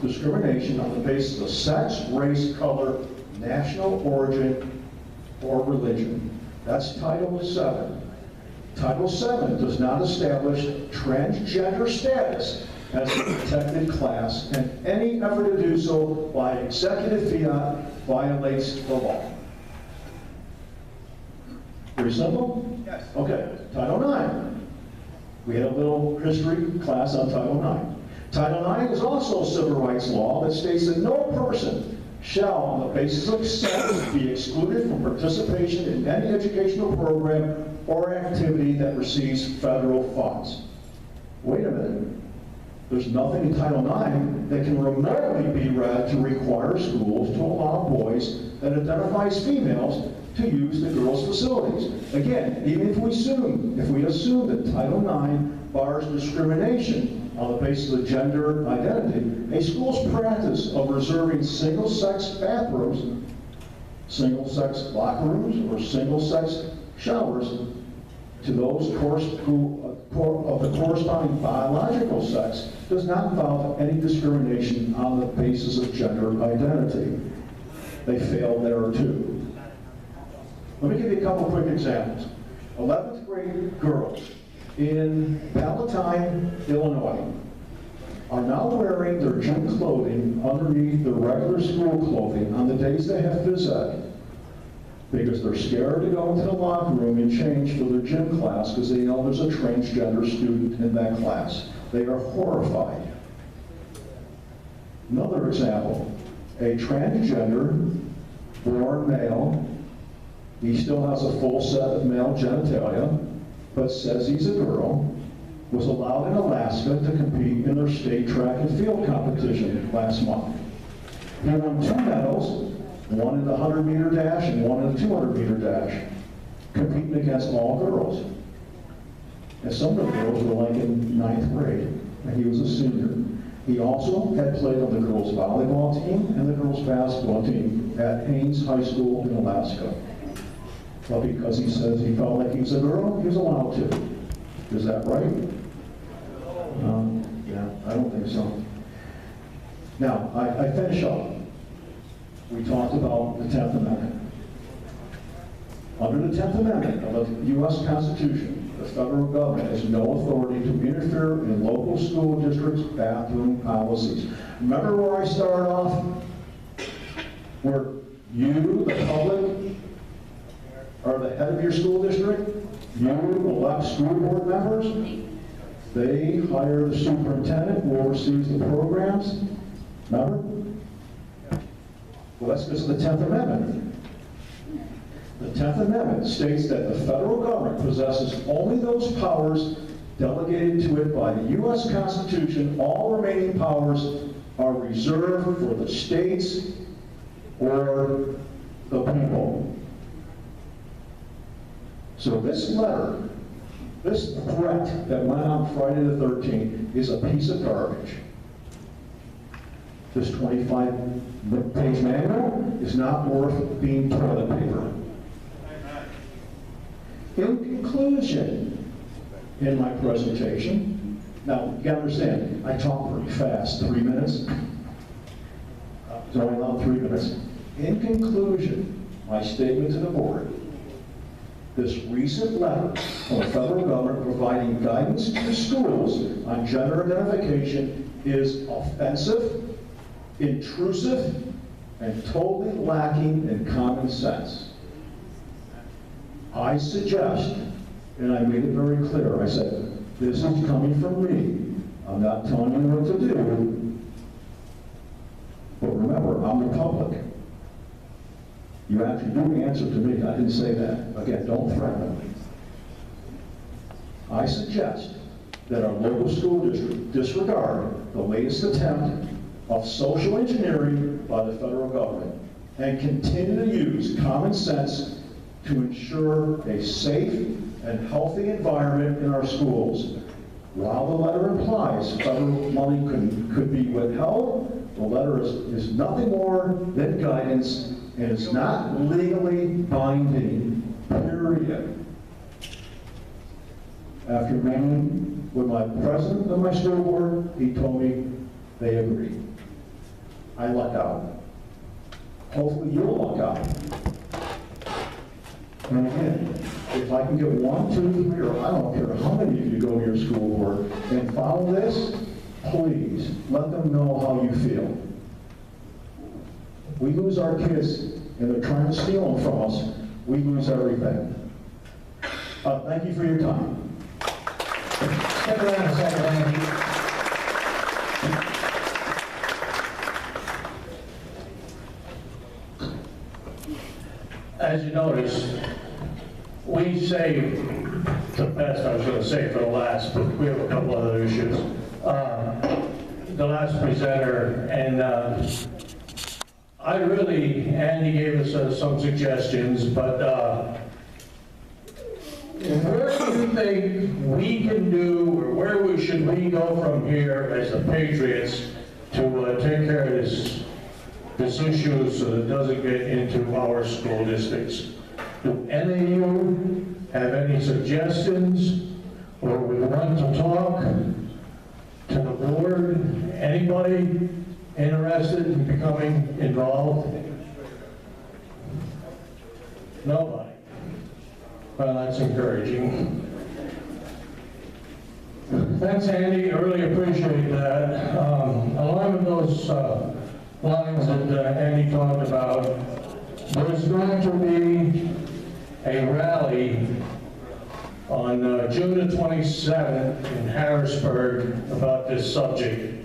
discrimination on the basis of sex, race, color, national origin, or religion. That's Title VII. Title VII does not establish transgender status as a protected class, and any effort to do so by executive fiat violates the law. Pretty simple? Yes. Okay, Title IX. We had a little history class on Title IX. Title IX is also a civil rights law that states that no person shall, on the basis of sex, be excluded from participation in any educational program or activity that receives federal funds. Wait a minute. There's nothing in Title IX that can remotely be read to require schools to allow boys that identify as females to use the girls' facilities. Again, even if we assume that Title IX bars discrimination on the basis of gender identity, a school's practice of reserving single-sex bathrooms, single-sex locker rooms, or single-sex showers to those of the corresponding biological sex does not involve any discrimination on the basis of gender identity. They failed there too. Let me give you a couple quick examples. 11th grade girls in Palatine, Illinois, are now wearing their gym clothing underneath their regular school clothing on the days they have phys ed, because they're scared to go into the locker room and change for their gym class because they know there's a transgender student in that class. They are horrified. Another example, a transgender born male, he still has a full set of male genitalia, but says he's a girl, was allowed in Alaska to compete in their state track and field competition last month. He won 2 medals, one in the 100-meter dash and one in the 200-meter dash, competing against all girls. And some of the girls were like in 9th grade, and he was a senior. He also had played on the girls' volleyball team and the girls' basketball team at Haines High School in Alaska. But because he says he felt like he was a girl, he was allowed to. Is that right? Yeah, I don't think so. Now, I finish up. We talked about the 10th Amendment. Under the 10th Amendment of the U.S. Constitution, the federal government has no authority to interfere in local school districts' bathroom policies. Remember where I started off? Where you, the public, are the head of your school district. You elect school board members. They hire the superintendent who oversees the programs. Remember? Well, that's because of the 10th Amendment. The 10th Amendment states that the federal government possesses only those powers delegated to it by the U.S. Constitution. All remaining powers are reserved for the states or the people. So this letter, this threat that went on Friday the 13th is a piece of garbage. This 25-page manual is not worth being toilet paper. In conclusion, in my presentation, now you gotta understand, I talk pretty fast, 3 minutes. It's only allowed 3 minutes. In conclusion, my statement to the board, this recent letter from the federal government providing guidance to schools on gender identification is offensive, intrusive, and totally lacking in common sense. I suggest, and I made it very clear, I said, this is coming from me. I'm not telling you what to do. But remember, I'm the public. You actually do answer to me. I didn't say that. Again, don't threaten me. I suggest that our local school district disregard the latest attempt of social engineering by the federal government and continue to use common sense to ensure a safe and healthy environment in our schools. While the letter implies federal money could be withheld, the letter is nothing more than guidance and is not legally binding, period. After meeting with my president of my school board, he told me they agreed. I luck out. Hopefully you'll luck out. And again, if I can get 1, 2, 3, or I don't care how many of you go to your school board and follow this, please let them know how you feel. We lose our kids and they're trying to steal them from us. We lose everything. Thank you for your time. Stick around a second, Andy. As you notice, we saved the best, I was going to say for the last, but we have a couple other issues. The last presenter, and Andy gave us some suggestions, but where do you think we can do, or where should we go from here as the Patriots to take care of this issue so that it doesn't get into our school districts? Do any of you have any suggestions, or would want to talk to the board? Anybody interested in becoming involved? Nobody. Well, that's encouraging. Thanks, Andy. I really appreciate that. Along with those lines that Andy talked about, there's going to be a rally on June the 27th in Harrisburg about this subject.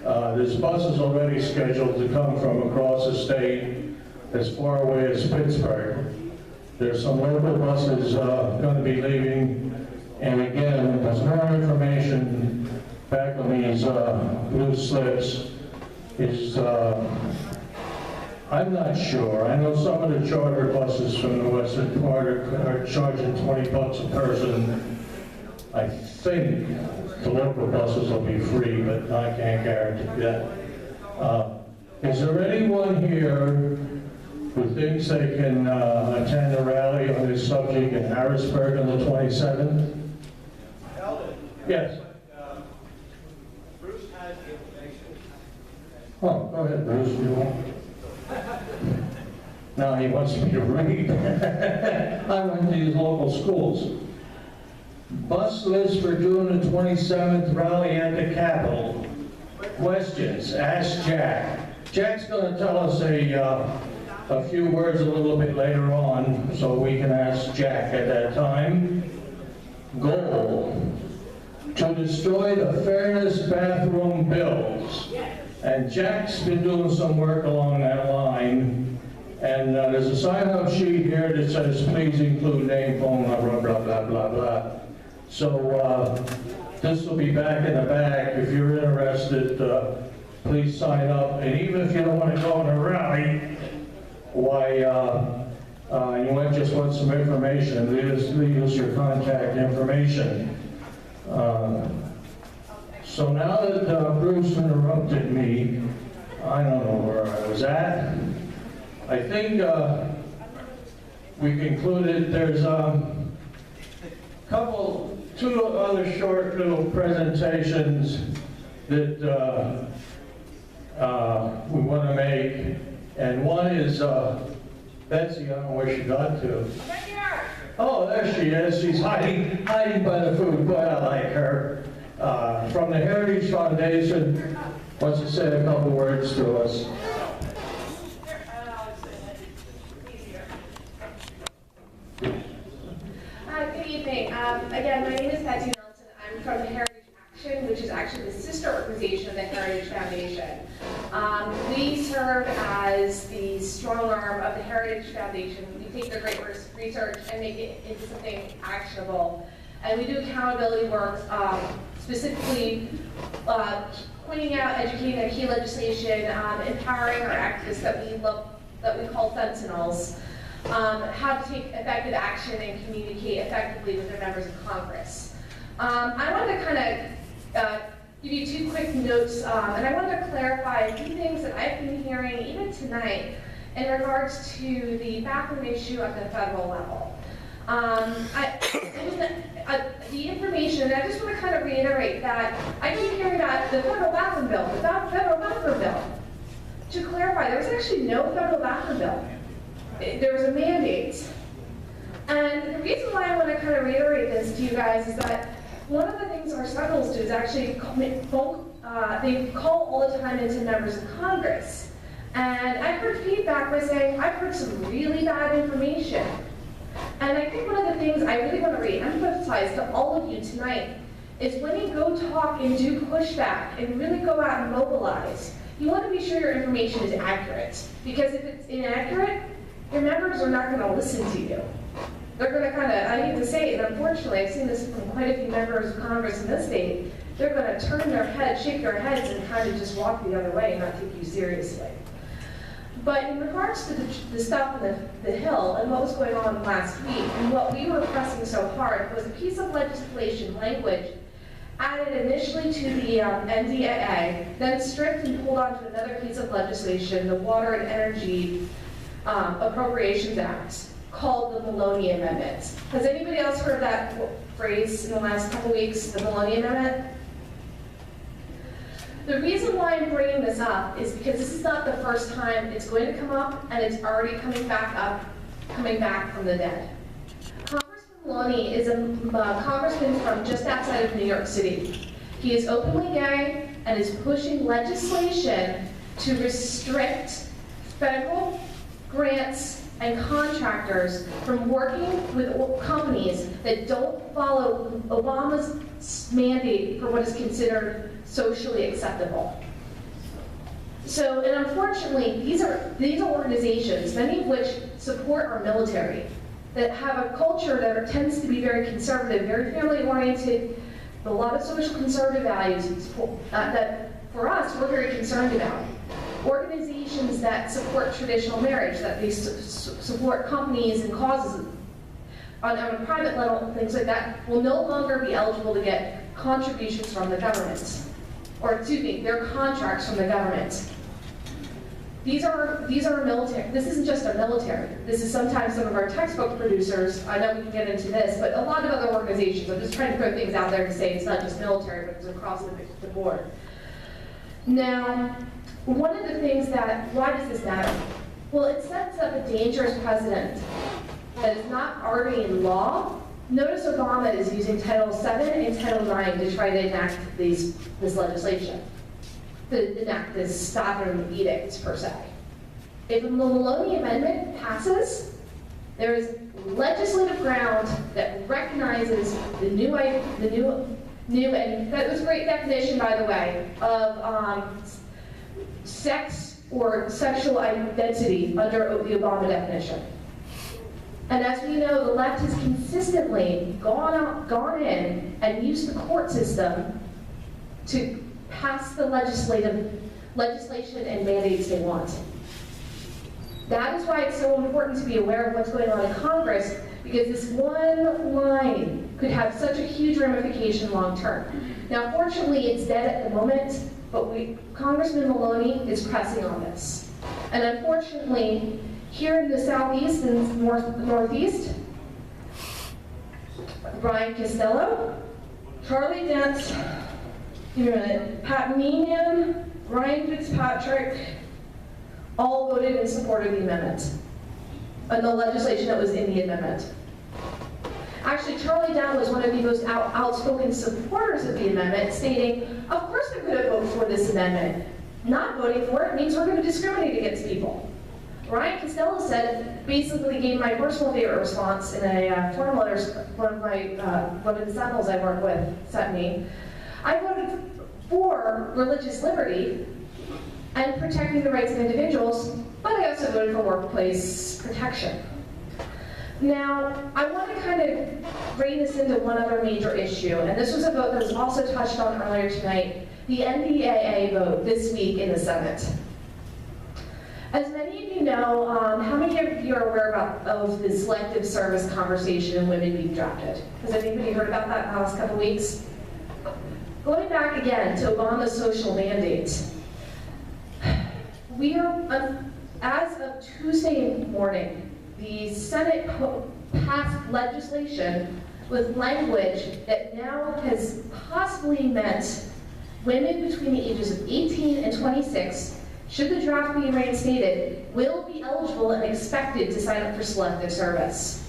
There's buses already scheduled to come from across the state as far away as Pittsburgh. There's some local buses going to be leaving, and again, there's more information back on these blue slips. I'm not sure. I know some of the charter buses from the western part are charging $20 a person. I think the local buses will be free, but I can't guarantee that. Is there anyone here who thinks they can attend a rally on this subject in Harrisburg on the 27th? Yes. Bruce has the information. Oh, go ahead, Bruce. You want? No, he wants me to read. I went to these local schools. Bus list for June the 27th, rally at the Capitol. Questions? Ask Jack. Jack's going to tell us a few words a little bit later on, so we can ask Jack at that time. Goal: to destroy the fairness bathroom bills. And Jack's been doing some work along that line. And there's a sign-up sheet here that says, please include name, phone number, blah, blah, blah, blah. So this will be back in the bag. If you're interested, please sign up. And even if you don't want to go on a rally, why, you just want some information, leave us your contact information. So now that Bruce interrupted me, I don't know where I was at. I think we concluded there's two other short little presentations that we want to make. And one is Betsy, I don't know where she got to. Oh, there she is. She's hiding by the food. Boy, I like her. From the Heritage Foundation, wants to say a couple words to us. Good evening. Again, my name is Betsy Nelson. I'm from the Heritage Action, which is actually the sister organization of the Heritage Foundation. We serve as the strong arm of the Heritage Foundation. We take their great research and make it into something actionable. And we do accountability work, specifically pointing out, educating on key legislation, empowering our activists that we call sentinels, how to take effective action and communicate effectively with their members of Congress. I wanted to kind of give you two quick notes, and I wanted to clarify a few things that I've been hearing even tonight in regards to the bathroom issue at the federal level. The information, I just want to kind of reiterate that I keep hearing about the federal bathroom bill, the federal bathroom bill. clarify, there was actually no federal bathroom bill. There was a mandate. And the reason why I want to kind of reiterate this to you guys is that one of the things our Sentinels do is actually they call all the time into members of Congress. And I heard feedback by saying, I've heard some really bad information. And I think one of the things I really want to re-emphasize to all of you tonight is when you go talk and do pushback and really go out and mobilize, you want to be sure your information is accurate. Because if it's inaccurate, your members are not going to listen to you. They're going to kind of, I hate to say it, and unfortunately I've seen this from quite a few members of Congress in this state, they're going to turn their heads, shake their heads, and kind of just walk the other way and not take you seriously. But in regards to the stuff in the Hill and what was going on last week, and what we were pressing so hard was a piece of legislation language added initially to the NDAA, then stripped and pulled onto another piece of legislation, the Water and Energy Appropriations Act, called the Maloney Amendment. Has anybody else heard that phrase in the last couple weeks, the Maloney Amendment? The reason why I'm bringing this up is because this is not the first time it's going to come up, and it's already coming back from the dead. Congressman Maloney is a congressman from just outside of New York City. He is openly gay and is pushing legislation to restrict federal grants and contractors from working with companies that don't follow Obama's mandate for what is considered socially acceptable. So, and unfortunately, these are organizations, many of which support our military, that have a culture that tends to be very conservative, very family-oriented, a lot of social conservative values that, for us, we're very concerned about. Organizations that support traditional marriage, that they support companies and causes on a private level, things like that, will no longer be eligible to get contributions from the government. Or, excuse me, their contracts from the government. These are military. This isn't just our military. This is sometimes some of our textbook producers. I know we can get into this, but a lot of other organizations. I'm just trying to throw things out there to say it's not just military, but it's across the board. Now, one of the things why does this matter? Well, it sets up a dangerous precedent that is not already in law. Notice Obama is using Title VII and Title IX to try to enact this legislation, to enact this sovereign edict, per se. If the Maloney Amendment passes, there is legislative ground that recognizes the new, and that was a great definition, by the way, of sex or sexual identity under the Obama definition. And as we know, the left has consistently gone in and used the court system to pass the legislation and mandates they want. That is why it's so important to be aware of what's going on in Congress, because this one line could have such a huge ramification long term. Now, fortunately, it's dead at the moment, but Congressman Maloney is pressing on this. And unfortunately, here in the southeast and northeast, Brian Costello, Charlie Dent, Pat Meehan, Ryan Fitzpatrick, all voted in support of the amendment, and the legislation that was in the amendment. Actually, Charlie Dent was one of the most outspoken supporters of the amendment, stating, of course I'm going to vote for this amendment. Not voting for it means we're going to discriminate against people. Ryan Costello said, basically gave my personal favorite response in a form letter one of the Sentinels I work with sent me. I voted for religious liberty and protecting the rights of individuals, but I also voted for workplace protection. Now, I want to kind of bring this into one other major issue, and this was a vote that was also touched on earlier tonight, the NDAA vote this week in the Senate. As many of you know, how many of you are aware of the selective service conversation and women being drafted? Has anybody heard about that in the last couple weeks? Going back again to Obama's social mandate, we are, as of Tuesday morning, the Senate passed legislation with language that now has possibly meant women between the ages of 18 and 26 should the draft be reinstated, will be eligible and expected to sign up for selective service.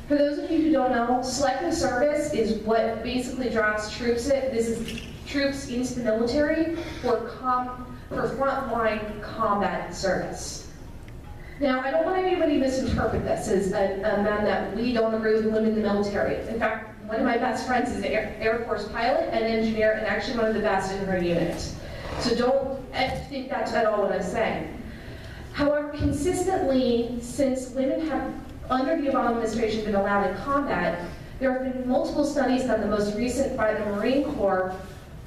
For those of you who don't know, selective service is what basically drafts troops troops into the military for frontline combat service. Now, I don't want anybody to misinterpret this as a man that we don't agree with women in the military. In fact, one of my best friends is an Air Force pilot and engineer, and actually one of the best in her unit. So don't think that's at all what I'm saying. However, consistently, since women have, under the Obama administration, been allowed in combat, there have been multiple studies done, the most recent by the Marine Corps,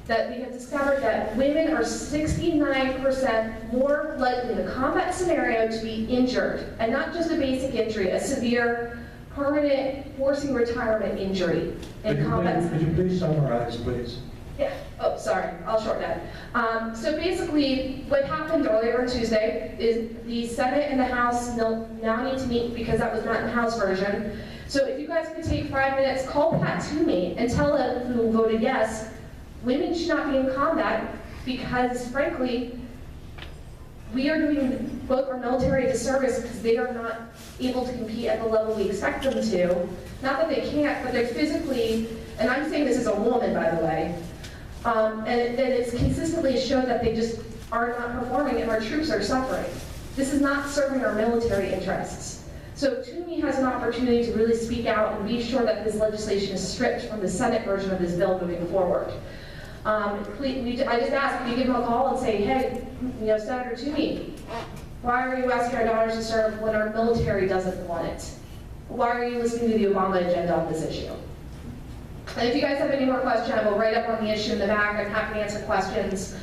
that they have discovered that women are 69% more likely in a combat scenario to be injured, and not just a basic injury, a severe, permanent, forcing retirement injury in combat. Could you please summarize, please? Yeah, oh, sorry, I'll shorten that. So basically, what happened earlier on Tuesday is the Senate and the House now need to meet because that was not in the House version. So if you guys could take 5 minutes, call Pat Toomey and tell him who voted yes, women should not be in combat because, frankly, we are doing both our military a disservice because they are not able to compete at the level we expect them to. Not that they can't, but they're physically, and I'm saying this as a woman, by the way, and it's consistently shown that they just are not performing and our troops are suffering. This is not serving our military interests. So Toomey has an opportunity to really speak out and be sure that this legislation is stripped from the Senate version of this bill moving forward. I just ask, you give him a call and say, hey, Senator Toomey, why are you asking our daughters to serve when our military doesn't want it? Why are you listening to the Obama agenda on this issue? And if you guys have any more questions, I will write up on the issue in the back. I'm happy to answer questions.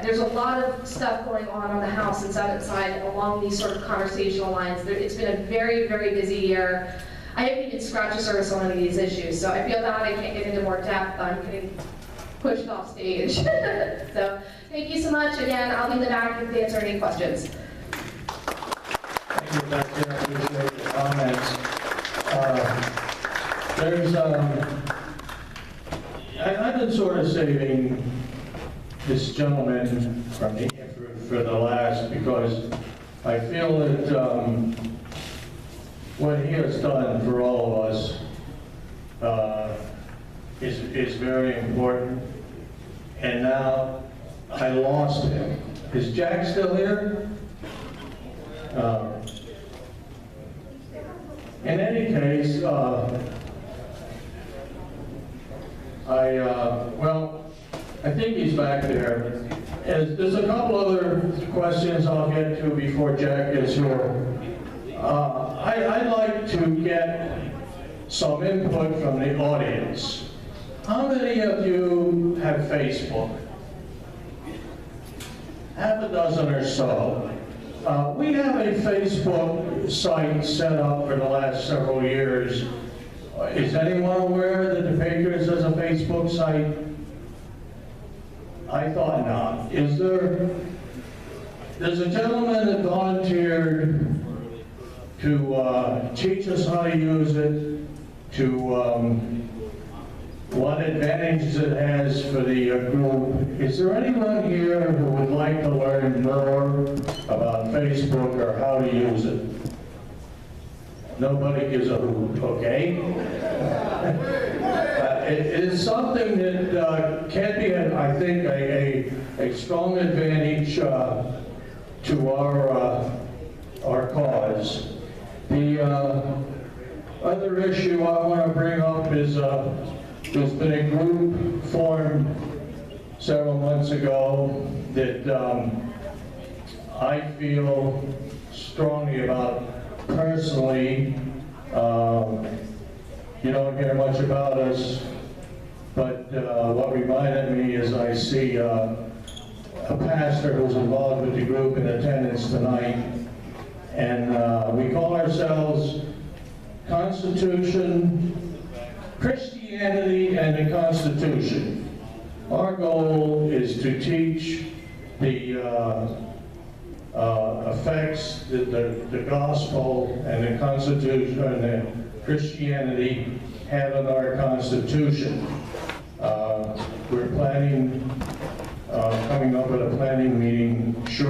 There's a lot of stuff going on the House and Senate side along these sort of conversational lines. It's been a very, very busy year. I haven't even scratched the surface on any of these issues, so I feel bad I can't get into more depth. I'm getting pushed off stage. So thank you so much. Again, I'll be in the back to answer any questions. Thank you, Dr. I appreciate the comments. I've been sort of saving this gentleman from the for the last because I feel that what he has done for all of us is very important. And now I lost him. Is Jack still here? In any case, I think he's back there. There's a couple other questions I'll get to before Jack gets here. I'd like to get some input from the audience. How many of you have Facebook? Half a dozen or so. We have a Facebook site set up for the last several years. Is anyone aware that the Patriots has a Facebook site? I thought not. Is there? There's a gentleman that volunteered to teach us how to use it, to what advantages it has for the group. Is there anyone here who would like to learn more about Facebook or how to use it? Nobody gives a hoot, okay? It is something that can be, I think, a strong advantage to our cause. The other issue I want to bring up is there's been a group formed several months ago that I feel strongly about personally. You don't hear much about us, but what reminded me is I see a pastor who's involved with the group in attendance tonight, and we call ourselves Constitution, Christianity, and the Constitution. Our goal is to teach the effects that the gospel and the Constitution and the Christianity had on our Constitution. We're planning, coming up with a planning meeting sure